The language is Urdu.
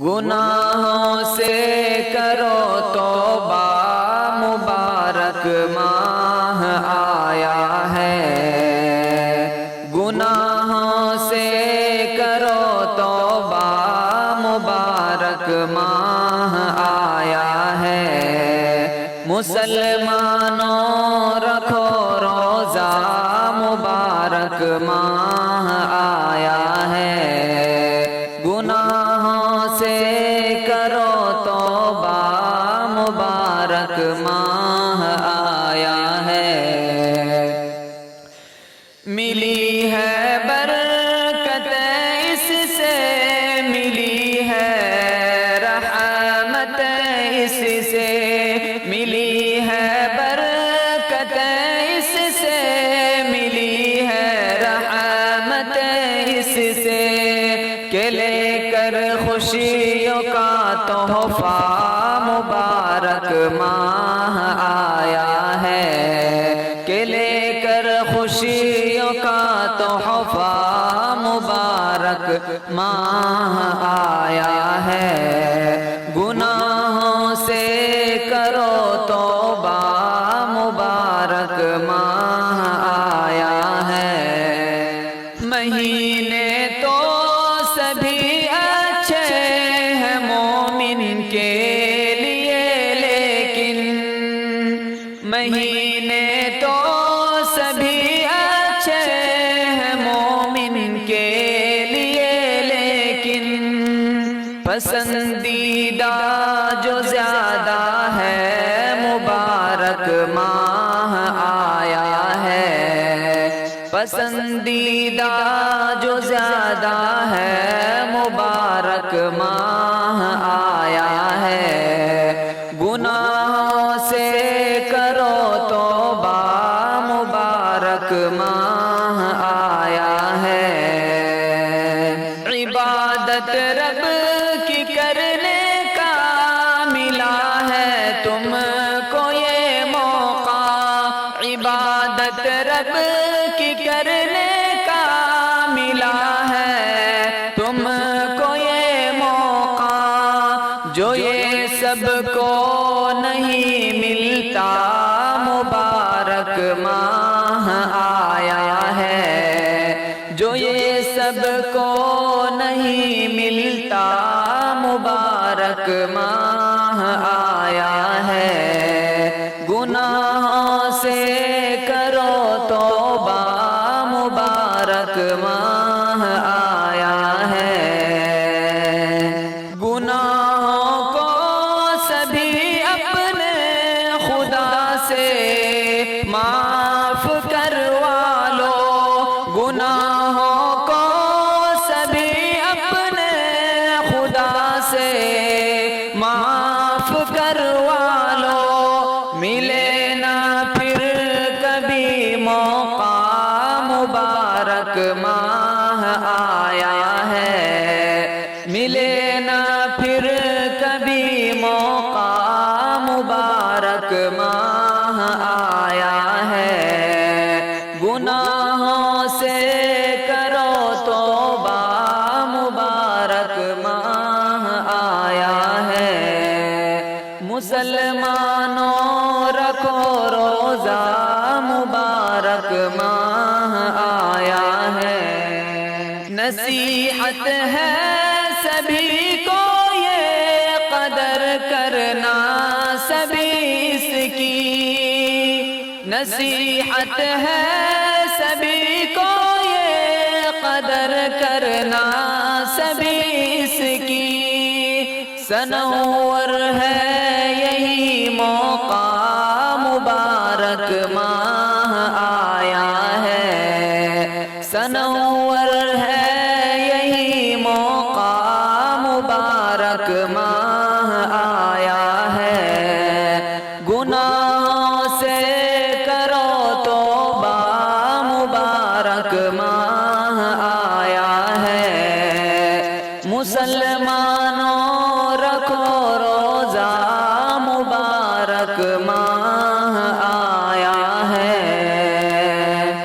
گناہوں سے کرو توبہ، مبارک ماہ آیا ہے۔ گناہوں سے کرو توبہ، مبارک ماہ آیا ہے۔ مسلمانوں رکھو روزہ، مبارک ماہ آیا ہے۔ گناہوں سے کرو توبہ، مبارک ماہ آیا ہے۔ ملی ہے برکت اس سے، ملی ہے رحمت اس سے، ملی ہے برکت اس سے، ملی ہے رحمت اس سے، کہ لے کر خوشیوں کا تحفہ، مبارک ماہ آیا ہے۔ کہ لے کر خوشیوں کا تحفہ، مبارک ماہ آیا ہے۔ گناہوں سے کرو توبہ، مبارک ماہ آیا ہے۔ مہینے تو سبھی اچھے ہیں مومن کے لیے، لیکن مہینے تو سبھی اچھے ہیں مومن کے لیے، لیکن پسندیدہ جو زیادہ ہے، مبارک ماہ آیا ہے۔ پسندیدہ جو زیادہ ہے، مبارک ماہ آیا ہے۔ گناہوں سے کرو توبہ، مبارک ماہ آیا ہے۔ عبادت رب کی کرنے کا ملا ہے تم کو یہ موقع، عبادت رب کی کرنے کا ملا ہے تم کو یہ موقع، جو یہ سب کو نہیں ملتا، مبارک ماہ آیا ہے۔ جو یہ سب کو نہیں ملتا، مبارک ماہ آیا ہے۔ گناہوں سے کرو توبہ، مبارک ماہ آیا ہے۔ گناہوں کو سبھی اپنے خدا سے معاف کروا لو، گناہوں کو سبھی اپنے خدا سے معاف کروا لو، ملے نہ پھر کبھی موقع، مبارک ماہ آیا ہے۔ ملے نہ پھر کبھی موقع، مبارک ماہ آیا ہے۔ گناہوں سے کرو توبہ، مبارک ماہ آیا ہے۔ مسلمانوں رکھو روزہ، مبارک ماہ آیا ہے۔ نصیحت ہے سبھی کو یہ قدر کرنا سبھی اس کی، نصیحت ہے سبھی کو یہ قدر کرنا سبھی اس کی، سنور ہے یہی موقع، مبارک ماہ آیا ہے۔ سنور ہے یہی موقع، مبارک ماہ آیا ہے۔ گناہوں سے کرو توبہ، مبارک ماہ